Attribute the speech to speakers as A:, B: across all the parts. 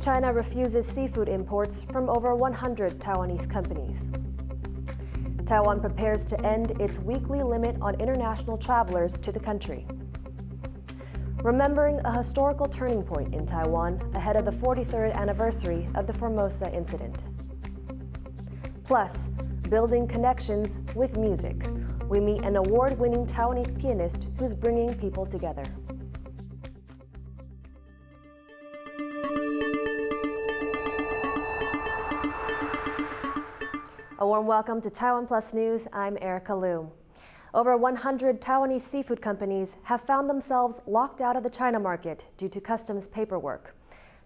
A: China refuses seafood imports from over 100 Taiwanese companies. Taiwan prepares to end its weekly limit on international travelers to the country. Remembering a historical turning point in Taiwan ahead of the 43rd anniversary of the Formosa Incident. Plus, building connections with music. We meet an award-winning Taiwanese pianist who's bringing people together. A warm welcome to TaiwanPlus News. I'm Erika Liu. Over 100 Taiwanese seafood companies have found themselves locked out of the China market due to customs paperwork.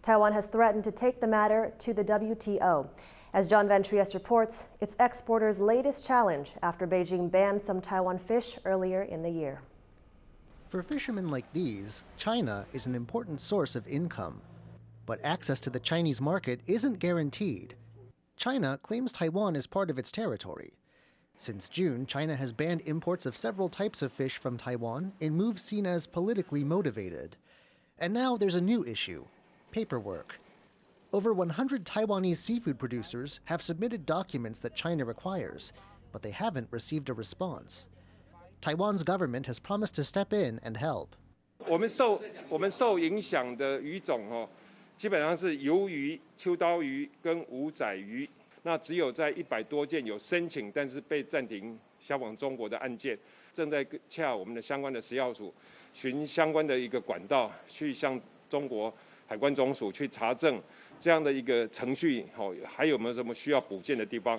A: Taiwan has threatened to take the matter to the WTO. As John Van Trieste reports, it's exporters' latest challenge after Beijing banned some Taiwan fish earlier in the year.
B: For fishermen like these, China is an important source of income. But access to the Chinese market isn't guaranteed. China claims Taiwan is part of its territory. Since June, China has banned imports of several types of fish from Taiwan in moves seen as politically motivated. And now there's a new issue: paperwork. Over 100 Taiwanese seafood producers have submitted documents that China requires, but they haven't received a response. Taiwan's government has promised to step in and help.
C: 我们受影响的鱼种基本上是鱿鱼、秋刀鱼跟五仔鱼。那只有在100多件有申请但是被暂停销往中国的案件，正在洽我们的相关的食药署，循相关的一个管道去向中国海关总署去查证这样的一个程序，还有没有什么需要补件的地方。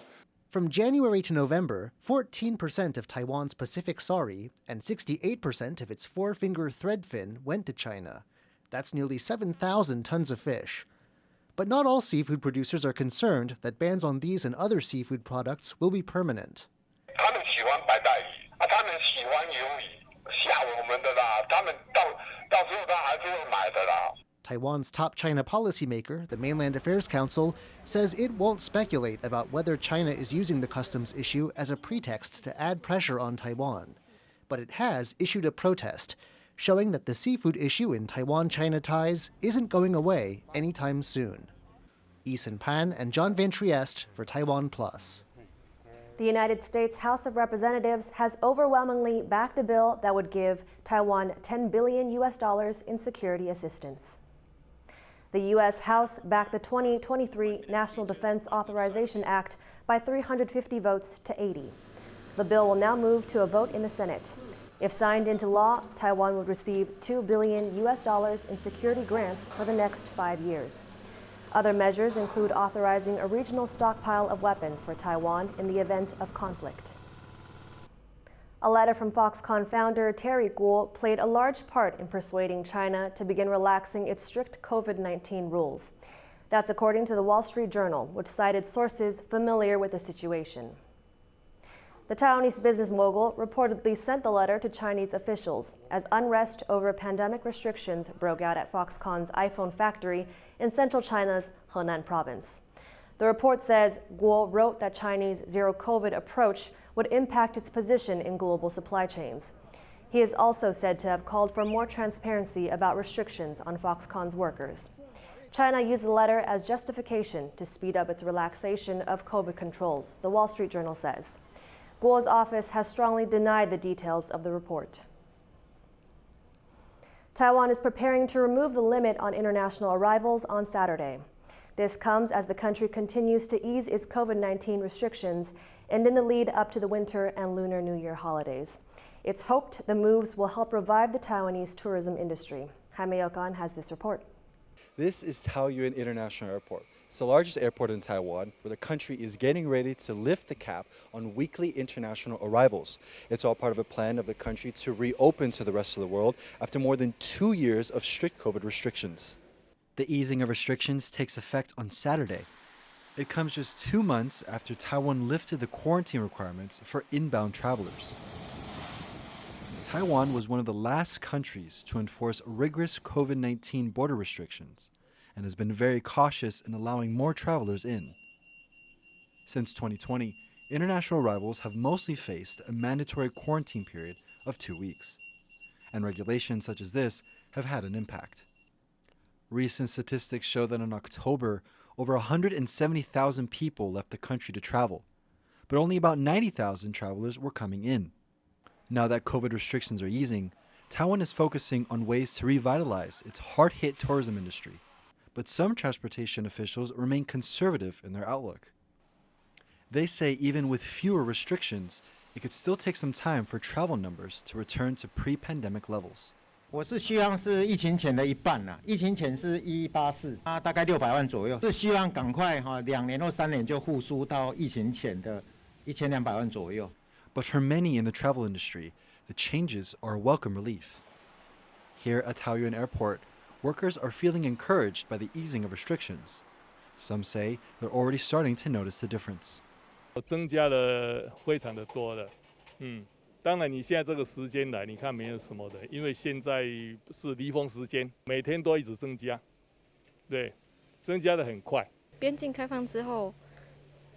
B: From January to November, 14% of Taiwan's Pacific Sari and 68% of its four-finger threadfin went to China. That's nearly 7,000 tons of fish. But not all seafood producers are concerned that bans on these and other seafood products will be permanent. Taiwan's top China policymaker, the Mainland Affairs Council, says it won't speculate about whether China is using the customs issue as a pretext to add pressure on Taiwan. But it has issued a protest, showing that the seafood issue in Taiwan-China ties isn't going away anytime soon. Eason Pan and John Van Trieste for TaiwanPlus.
A: The United States House of Representatives has overwhelmingly backed a bill that would give Taiwan $10 billion in security assistance. The U.S. House backed the 2023 National Defense Authorization Act by 350 votes to 80. The bill will now move to a vote in the Senate. If signed into law, Taiwan would receive $2 billion in security grants for the next 5 years. Other measures include authorizing a regional stockpile of weapons for Taiwan in the event of conflict. A letter from Foxconn founder Terry Guo played a large part in persuading China to begin relaxing its strict COVID-19 rules. That's according to the Wall Street Journal, which cited sources familiar with the situation. The Taiwanese business mogul reportedly sent the letter to Chinese officials as unrest over pandemic restrictions broke out at Foxconn's iPhone factory in central China's Henan province. The report says Guo wrote that Chinese zero-COVID approach would impact its position in global supply chains. He is also said to have called for more transparency about restrictions on Foxconn's workers. China used the letter as justification to speed up its relaxation of COVID controls, the Wall Street Journal says. Guo's office has strongly denied the details of the report. Taiwan is preparing to remove the limit on international arrivals on Saturday. This comes as the country continues to ease its COVID-19 restrictions and in the lead up to the Winter and Lunar New Year holidays. It's hoped the moves will help revive the Taiwanese tourism industry. Jaime Okan has this report.
D: This is Taoyuan International Airport. It's the largest airport in Taiwan, where the country is getting ready to lift the cap on weekly international arrivals. It's all part of a plan of the country to reopen to the rest of the world after more than 2 years of strict COVID restrictions.
E: The easing of restrictions takes effect on Saturday. It comes just 2 months after Taiwan lifted the quarantine requirements for inbound travelers. Taiwan was one of the last countries to enforce rigorous COVID-19 border restrictions and has been very cautious in allowing more travelers in. Since 2020, international arrivals have mostly faced a mandatory quarantine period of 2 weeks, and regulations such as this have had an impact. Recent statistics show that in October, over 170,000 people left the country to travel, but only about 90,000 travelers were coming in. Now that COVID restrictions are easing, Taiwan is focusing on ways to revitalize its hard-hit tourism industry, but some transportation officials remain conservative in their outlook. They say even with fewer restrictions, it could still take some time for travel numbers to return to pre-pandemic levels.
F: 我是希望是疫情前的一半啦，疫情前是184，大概600万左右，是希望赶快2年或3年就复苏到疫情前的1200万左右。
E: But for many in the travel industry, the changes are a welcome relief. Here at Taoyuan Airport, workers are feeling encouraged by the easing of restrictions. Some say they're already starting to notice the difference.
G: 增加了非常的多了，当然你现在这个时间来，你看没有什么的，因为现在是离峰时间，每天都一直增加，对，增加的很快。
H: 边境开放之后，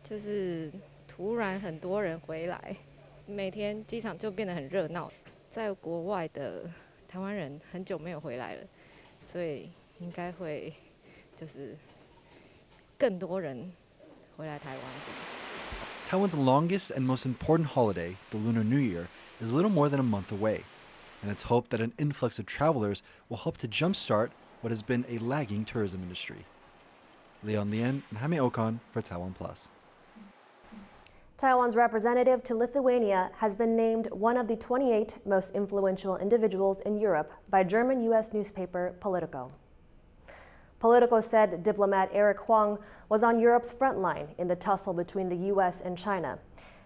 H: 就是突然很多人回来，每天机场就变得很热闹。在国外的台湾人很久没有回来了，所以应该会就是更多人回来台湾。
E: Taiwan's longest and most important holiday, the Lunar New Year, is a little more than a month away, and it's hoped that an influx of travelers will help to jumpstart what has been a lagging tourism industry. Leon Lien and Jaime Okan for TaiwanPlus.
A: Taiwan's representative to Lithuania has been named one of the 28 most influential individuals in Europe by German-U.S. newspaper Politico. Politico said diplomat Eric Huang was on Europe's front line in the tussle between the U.S. and China.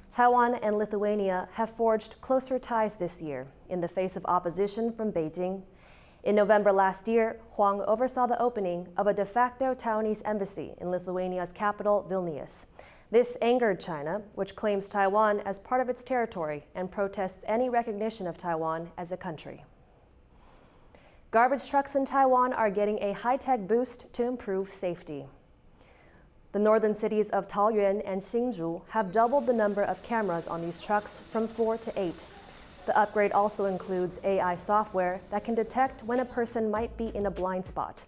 A: Taiwan and Lithuania have forged closer ties this year in the face of opposition from Beijing. In November last year, Huang oversaw the opening of a de facto Taiwanese embassy in Lithuania's capital, Vilnius. This angered China, which claims Taiwan as part of its territory and protests any recognition of Taiwan as a country. Garbage trucks in Taiwan are getting a high-tech boost to improve safety. The northern cities of Taoyuan and Hsinchu have doubled the number of cameras on these trucks from 4 to 8. The upgrade also includes AI software that can detect when a person might be in a blind spot.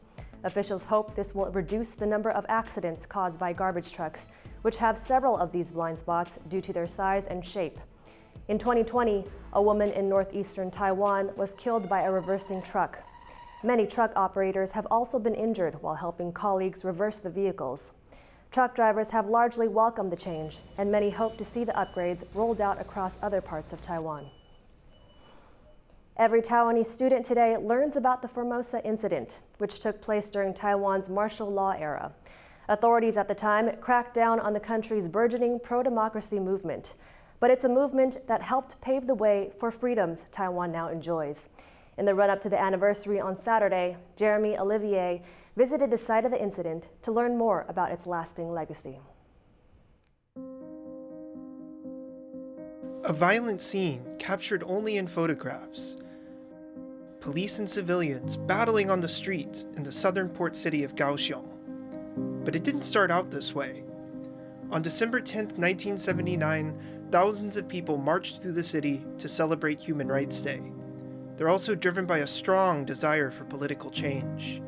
A: Officials hope this will reduce the number of accidents caused by garbage trucks, which have several of these blind spots due to their size and shape. In 2020, a woman in northeastern Taiwan was killed by a reversing truck. Many truck operators have also been injured while helping colleagues reverse the vehicles. Truck drivers have largely welcomed the change, and many hope to see the upgrades rolled out across other parts of Taiwan. Every Taiwanese student today learns about the Formosa Incident, which took place during Taiwan's martial law era. Authorities at the time cracked down on the country's burgeoning pro-democracy movement. But it's a movement that helped pave the way for freedoms Taiwan now enjoys. In the run-up to the anniversary on Saturday, Jeremy Olivier visited the site of the incident to learn more about its lasting legacy.
I: A violent scene captured only in photographs. Police and civilians battling on the streets in the southern port city of Kaohsiung. But it didn't start out this way. On December 10, 1979, thousands of people marched through the city to celebrate Human Rights Day. They're also driven by a strong desire for political change.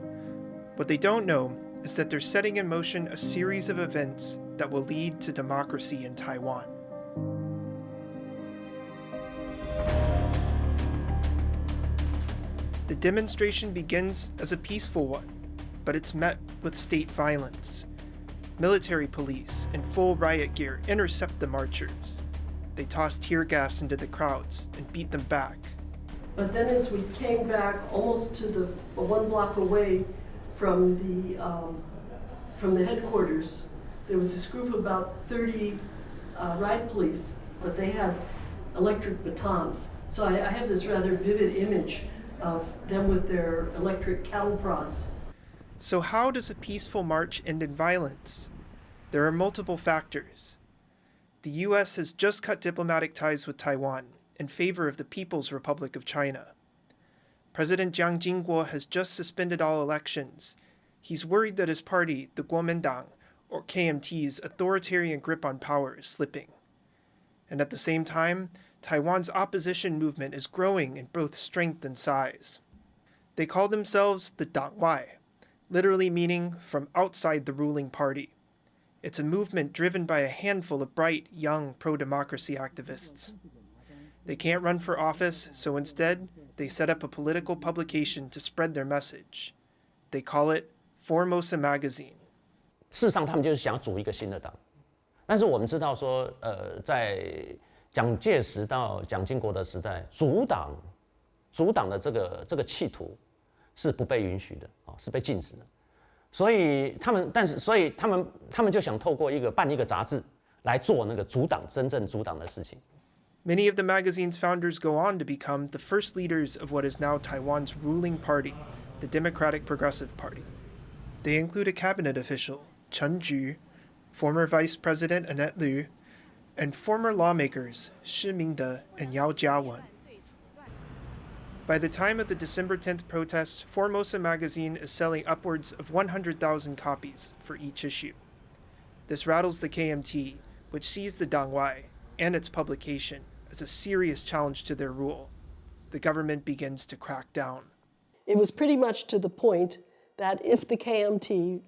I: What they don't know is that they're setting in motion a series of events that will lead to democracy in Taiwan. The demonstration begins as a peaceful one, but it's met with state violence. Military police in full riot gear intercept the marchers. They toss tear gas into the crowds and beat them back.
J: But then as we came back almost to the 1 block away from the headquarters, there was this group of about 30 riot police, but they had electric batons. So I have this rather vivid image of them with their electric cattle prods.
I: So how does a peaceful march end in violence? There are multiple factors. The U.S. has just cut diplomatic ties with Taiwan in favor of the People's Republic of China. President Jiang Jingguo has just suspended all elections. He's worried that his party, the Kuomintang, or KMT's authoritarian grip on power is slipping. And at the same time, Taiwan's opposition movement is growing in both strength and size. They call themselves the Dangwai, literally meaning from outside the ruling party. It's a movement driven by a handful of bright, young pro-democracy activists. They can't run for office, so instead, they set up a political publication to spread their message. They call it Formosa Magazine.
K: 事实上，他们就是想组一个新的党，但是我们知道说，在蒋介石到蒋经国的时代，阻挡的这个企图是不被允许的啊，是被禁止的。所以他们就想透过办一个杂志来做那个真正阻挡的事情。
I: Many of the magazine's founders go on to become the first leaders of what is now Taiwan's ruling party, the Democratic Progressive Party. They include a cabinet official, Chen Ju, former Vice President Annette Lu, and former lawmakers Shi Mingde and Yao Jiawen. By the time of the December 10th protest, Formosa Magazine is selling upwards of 100,000 copies for each issue. This rattles the KMT, which sees the Dangwai and its publication as a serious challenge to their rule. The government begins to crack down.
J: It was pretty much to the point that if the KMT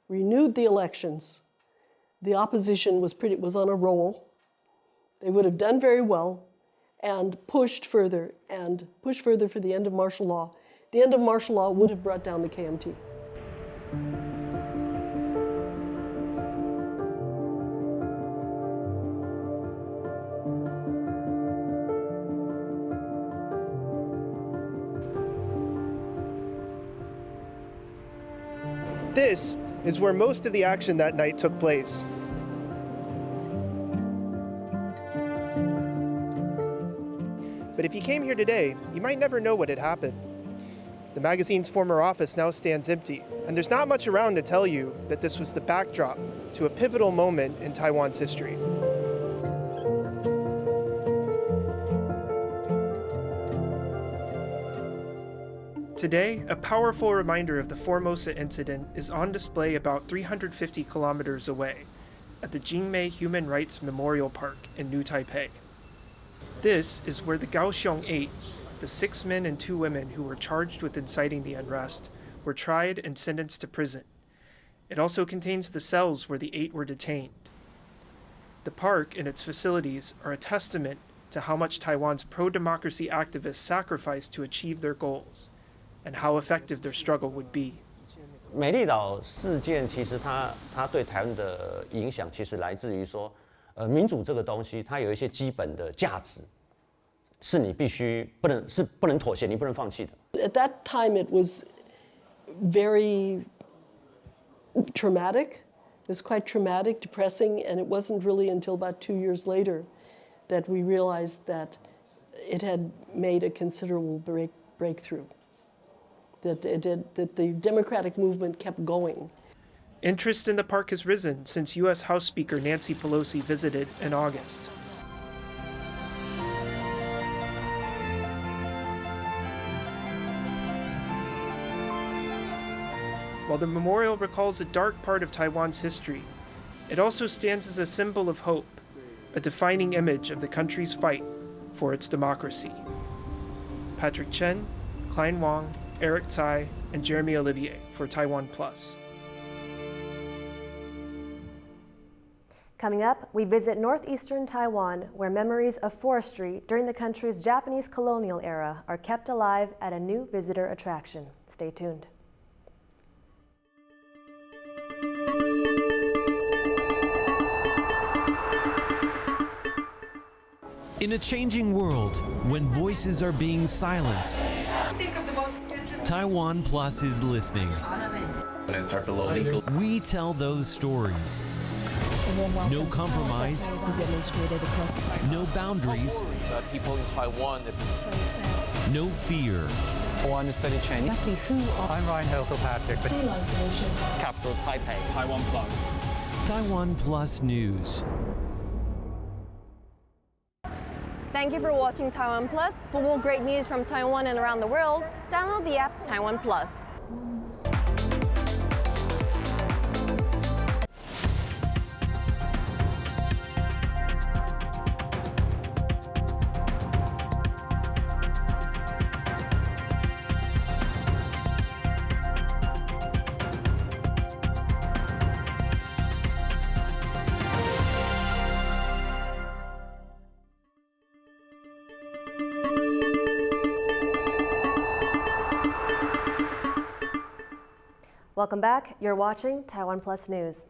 J: renewed the elections, the opposition was on a roll. They would have done very well and pushed further for the end of martial law. The end of martial law would have brought down the KMT.
I: This is where most of the action that night took place. But if you came here today, you might never know what had happened. The magazine's former office now stands empty, and there's not much around to tell you that this was the backdrop to a pivotal moment in Taiwan's history. Today, a powerful reminder of the Formosa Incident is on display about 350 kilometers away at the Jingmei Human Rights Memorial Park in New Taipei. This is where the Kaohsiung 8, the 6 men and 2 women who were charged with inciting the unrest, were tried and sentenced to prison. It also contains the cells where the 8 were detained. The park and its facilities are a testament to how much Taiwan's pro-democracy activists sacrificed to achieve their goals, and how effective their struggle would be.
K: 美丽岛事件其实它对台湾的影响，其实来自于说，民主这个东西，它有一些基本的价值，是你必须不能妥协，你不能放弃的。
J: At that time, it was very traumatic. It was quite traumatic, depressing, and it wasn't really until about 2 years later that we realized that it had made a considerable breakthrough. That the democratic movement kept going.
I: Interest in the park has risen since U.S. House Speaker Nancy Pelosi visited in August. While the memorial recalls a dark part of Taiwan's history, it also stands as a symbol of hope, a defining image of the country's fight for its democracy. Patrick Chen, Klein Wang, Eric Tsai, and Jeremy Olivier for TaiwanPlus.
A: Coming up, we visit northeastern Taiwan, where memories of forestry during the country's Japanese colonial era are kept alive at a new visitor attraction. Stay tuned.
L: In a changing world, when voices are being silenced, TaiwanPlus is listening. We tell those stories. No compromise. No boundaries.
M: People in Taiwan.
L: No fear.
M: I want to study Chinese.
N: I'm Ryan Kilpatrick.
M: It's capital Taipei. TaiwanPlus.
L: TaiwanPlus News.
O: Thank you for watching TaiwanPlus. For more great news from Taiwan and around the world, download the app TaiwanPlus.
A: Welcome back. You're watching TaiwanPlus News.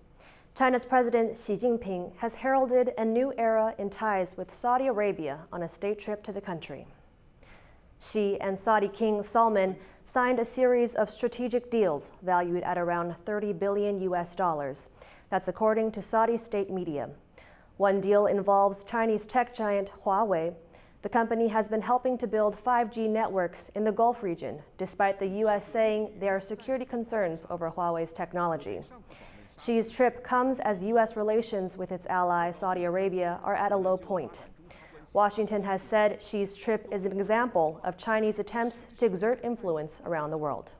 A: China's President Xi Jinping has heralded a new era in ties with Saudi Arabia on a state trip to the country. Xi and Saudi King Salman signed a series of strategic deals valued at around $30 billion. That's according to Saudi state media. One deal involves Chinese tech giant Huawei. The company has been helping to build 5G networks in the Gulf region, despite the U.S. saying there are security concerns over Huawei's technology. Xi's trip comes as U.S. relations with its ally Saudi Arabia are at a low point. Washington has said Xi's trip is an example of Chinese attempts to exert influence around the world.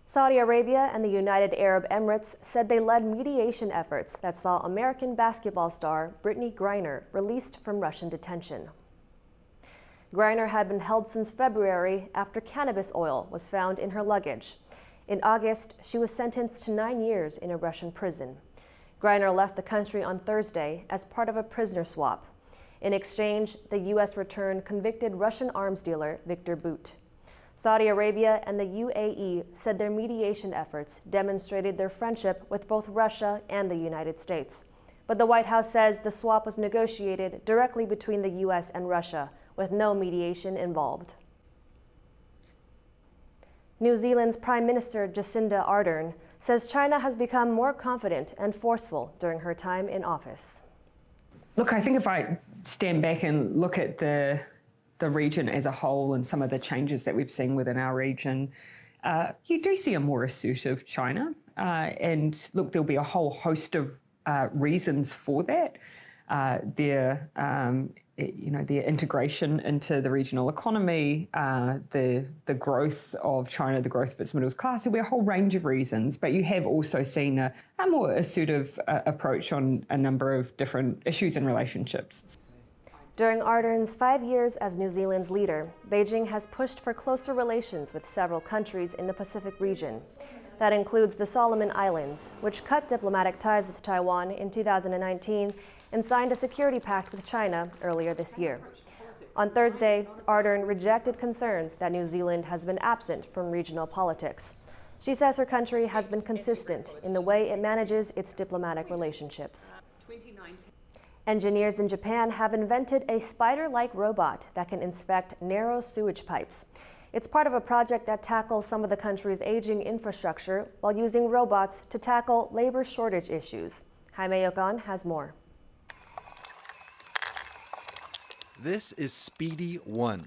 A: Saudi Arabia and the United Arab Emirates said they led mediation efforts that saw American basketball star Brittany Griner released from Russian detention. Griner had been held since February after cannabis oil was found in her luggage. In August, she was sentenced to 9 years in a Russian prison. Griner left the country on Thursday as part of a prisoner swap. In exchange, the U.S. returned convicted Russian arms dealer Victor Bout. Saudi Arabia and the UAE said their mediation efforts demonstrated their friendship with both Russia and the United States. But the White House says the swap was negotiated directly between the U.S. and Russia, with no mediation involved. New Zealand's Prime Minister Jacinda Ardern says China has become more confident and forceful during her time in office.
P: Look, I think if I stand back and look at the region as a whole and some of the changes that we've seen within our region, you do see a more assertive China. And look, there'll be a whole host of reasons for that. Their integration into the regional economy, the growth of China, the growth of its middle class. There'll be a whole range of reasons, but you have also seen a more assertive approach on a number of different issues and relationships.
A: During Ardern's 5 years as New Zealand's leader, Beijing has pushed for closer relations with several countries in the Pacific region. That includes the Solomon Islands, which cut diplomatic ties with Taiwan in 2019 and signed a security pact with China earlier this year. On Thursday, Ardern rejected concerns that New Zealand has been absent from regional politics. She says her country has been consistent in the way it manages its diplomatic relationships. Engineers in Japan have invented a spider-like robot that can inspect narrow sewage pipes. It's part of a project that tackles some of the country's aging infrastructure while using robots to tackle labor shortage issues. Jaime Yokan has more.
E: This is Speedy 1.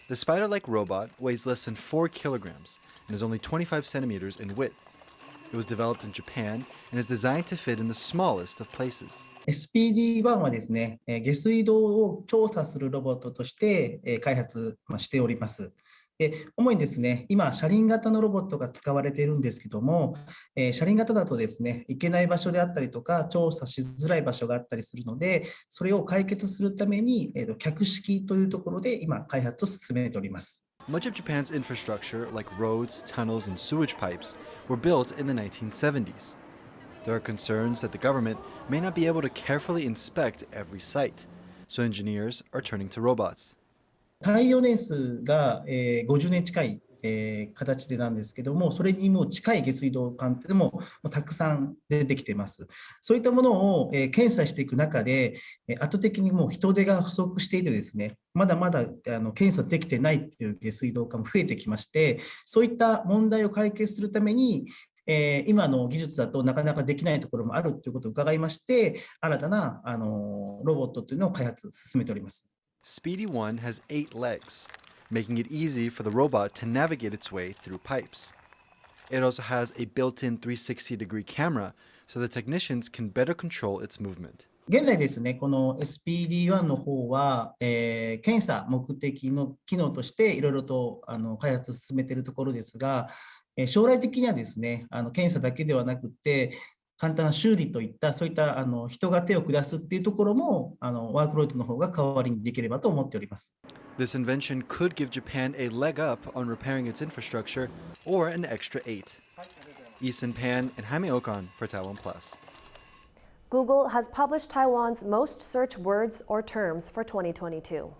E: The spider-like robot weighs less than 4 kilograms and is only 25 centimeters in width. It was developed in Japan and is designed to fit in the smallest of places.
Q: SPD-1 はですね、下水道を調査するロボットとして開発しております。主にですね、今、車輪型のロボットが使われているんですけども、車輪型だとですね、行けない場所であったりとか、調査しづらい場所があったりするので、それを解決するために、客式というところで今、開発を進めております。
E: Much of Japan's infrastructure, like roads, tunnels, and sewage pipes, were built in the 1970s. There are concerns that the government may not be able to carefully inspect every site, so engineers are turning to robots.
Q: 耐用年数が50年近い形でなんですけども、それにも近い下水道管でもたくさん出てきています。そういったものを検査していく中で、圧倒的にもう人手が不足していてですね、まだまだ検査できてないっていう下水道管も増えてきまして、そういった問題を解決するために、今の技術だとなかなかできないところもあるということを伺いまして、新たなロボットというのを開発進めております。
E: Speedy 1 has 8 legs, making it easy for the robot to navigate its way through pipes. It also has a built-in 360-degree camera, so the technicians can better control its movement.
Q: 現在ですね、この SPD-1 の方は、検査目的の機能としていろいろと開発を進めているところですが、将来的にはですね、検査だけではなくて、簡単な修理といったそういった人が手を下すっていうところもワークロードの方が代わりにできればと思っております。
E: This invention could give Japan a leg up on repairing its infrastructure or an extra 8. Isan Pan and Jaime Okan for TaiwanPlus.
A: Google has published Taiwan's most searched words or terms for 2022.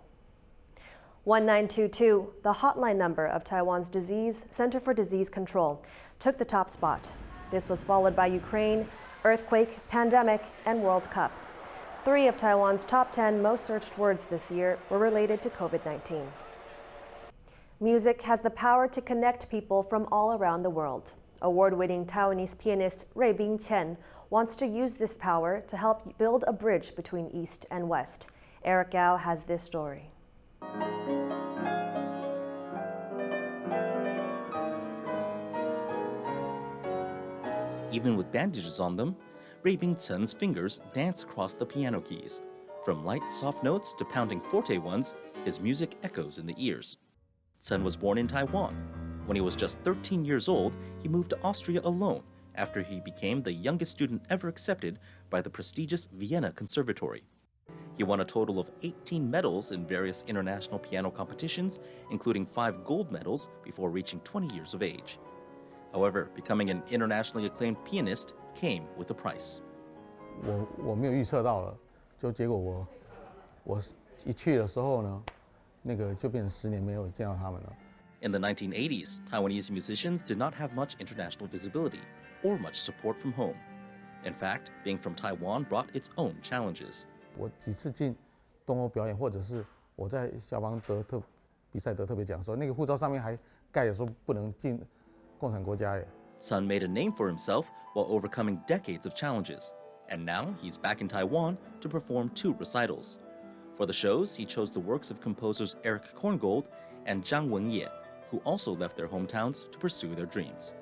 A: 1922, the hotline number of Taiwan's Center for Disease Control, took the top spot. This was followed by Ukraine, earthquake, pandemic, and World Cup. 3 of Taiwan's top 10 most searched words this year were related to COVID-19. Music has the power to connect people from all around the world. Award-winning Taiwanese pianist Rueibin Chen wants to use this power to help build a bridge between East and West. Erika Liu has this story.
R: Even with bandages on them, Rueibin Chen's fingers dance across the piano keys. From light, soft notes to pounding forte ones, his music echoes in the ears. Chen was born in Taiwan. When he was just 13 years old, he moved to Austria alone after he became the youngest student ever accepted by the prestigious Vienna Conservatory. He won a total of 18 medals in various international piano competitions, including 5 gold medals before reaching 20 years of age. However, becoming an internationally acclaimed pianist came with a price.
S: 我没有预测到了，就结果我一去的时候呢，那个就变成10年没有见到他们了。
R: In the 1980s, Taiwanese musicians did not have much international visibility or much support from home. In fact, being from Taiwan brought its own challenges.
S: 我几次进东欧表演，或者是我在肖邦比赛得特别奖的时候，那个护照上面还盖着说不能进共产国家耶。
R: Sun made a name for himself while overcoming decades of challenges, and now he's back in Taiwan to perform 2 recitals. For the shows, he chose the works of composers Erika Korngold and Zhang Wenye, who also left their hometowns to pursue their dreams.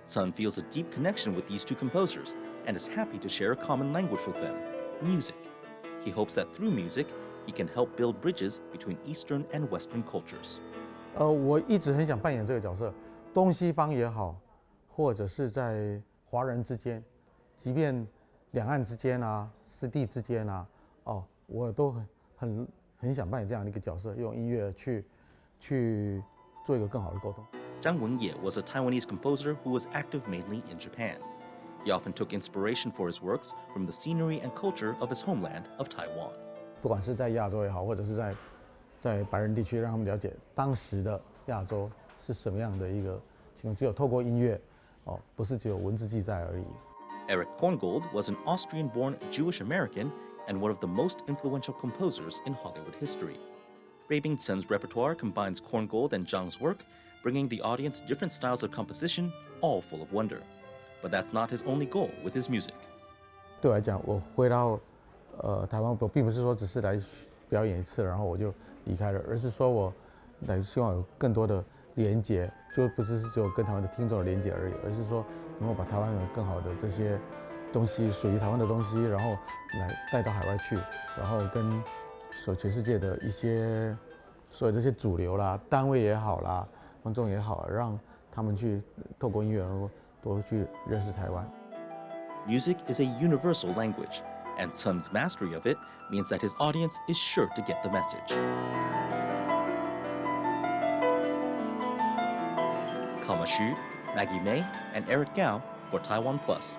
R: Sun feels a deep connection with these 2 composers and is happy to share a common language with them, music. He hopes that through music, he can help build bridges between Eastern and Western cultures.
S: 我一直很想扮演这个角色，东西方也好，或者是在华人之间，即便两岸之间啊、师弟之间啊，我都很想扮演这样的一个角色，用音乐去做一个更好的沟通。
R: Zhang Wenye was a Taiwanese composer who was active mainly in Japan. He often took inspiration for his works from the scenery and culture of his homeland of Taiwan.
S: 不管是在亚洲也好，或者是在白人地区，让他们了解当时的亚洲是什么样的一个情况，只有透过音乐，不是只有文字记载而已。
R: Erika Korngold was an Austrian-born Jewish American and one of the most influential composers in Hollywood history. Rueibin Chen's repertoire combines Korngold and Zhang's work, bringing the audience different styles of composition, all full of wonder. But that's not his only goal with his music.
S: 对我来讲，我回到台湾，我并不是说只是来表演一次，然后我就离开了，而是说我希望有更多的连结，就不是只有跟台湾的听众的连结而已，而是说能够把台湾人更好的这些东西，属于台湾的东西，然后来带到海外去，然后跟全世界的所有这些主流啦、单位也好啦、观众也好，让他们去透过音乐，然后多去认识台湾。
R: Music is a universal language, and Sun's mastery of it means that his audience is sure to get the message. Kama Xu, Maggie May, and Erika Liu for TaiwanPlus.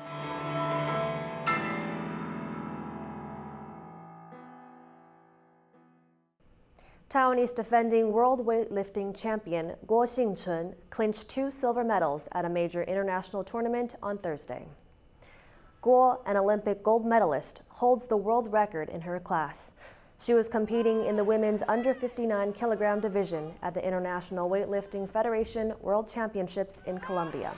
A: Taiwanese defending world weightlifting champion Guo Xingchun clinched 2 silver medals at a major international tournament on Thursday. Guo, an Olympic gold medalist, holds the world record in her class. She was competing in the women's under 59 kilogram division at the International Weightlifting Federation World Championships in Colombia.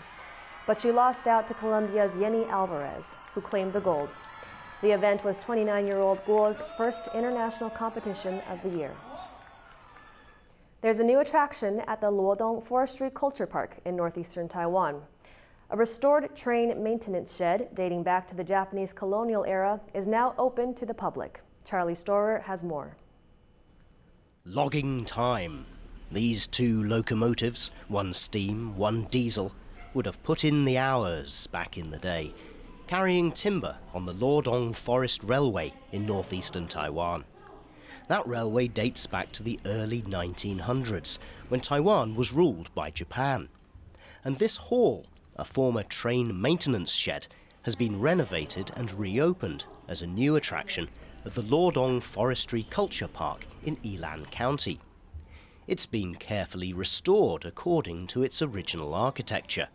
A: But she lost out to Colombia's Yeni Alvarez, who claimed the gold. The event was 29-year-old Guo's first international competition of the year. There's a new attraction at the Luodong Forestry Culture Park in northeastern Taiwan. A restored train maintenance shed dating back to the Japanese colonial era is now open to the public. Charlie Storer has more.
T: Logging time. These 2 locomotives, one steam, one diesel, would have put in the hours back in the day, carrying timber on the Luodong Forest Railway in northeastern Taiwan. That railway dates back to the early 1900s, when Taiwan was ruled by Japan. And this hall, a former train maintenance shed, has been renovated and reopened as a new attraction at the Luodong Forestry Culture Park in Yilan County. It's been carefully restored according to its original architecture.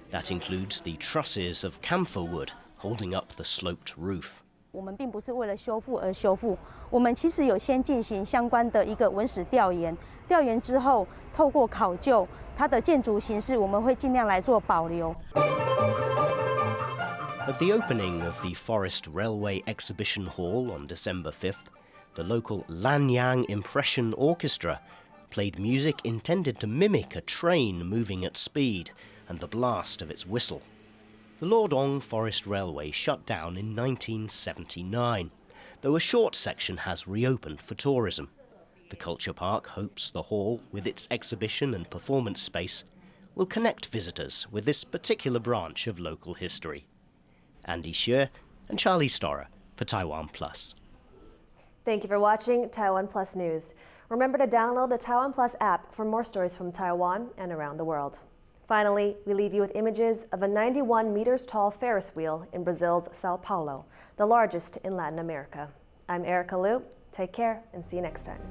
T: That includes the trusses of camphor wood holding up the sloped roof.
U: 我们并不是为了修复而修复，我们其实有先进行相关的一个文史调研，调研之后，透过考究它的建筑形式，我们会尽量来做保留。
T: At the opening of the Forest Railway Exhibition Hall on December 5th, the local Lanyang Impression Orchestra played music intended to mimic a train moving at speed and the blast of its whistle. The Lordong Forest Railway shut down in 1979, though a short section has reopened for tourism. The Culture Park hopes the hall, with its exhibition and performance space, will connect visitors with this particular branch of local history. Andy Xue and Charlie Storer for TaiwanPlus.
A: Thank you for watching TaiwanPlus News. Remember to download the TaiwanPlus app for more stories from Taiwan and around the world. Finally, we leave you with images of a 91 meters tall Ferris wheel in Brazil's Sao Paulo, the largest in Latin America. I'm Erika Liu. Take care and see you next time.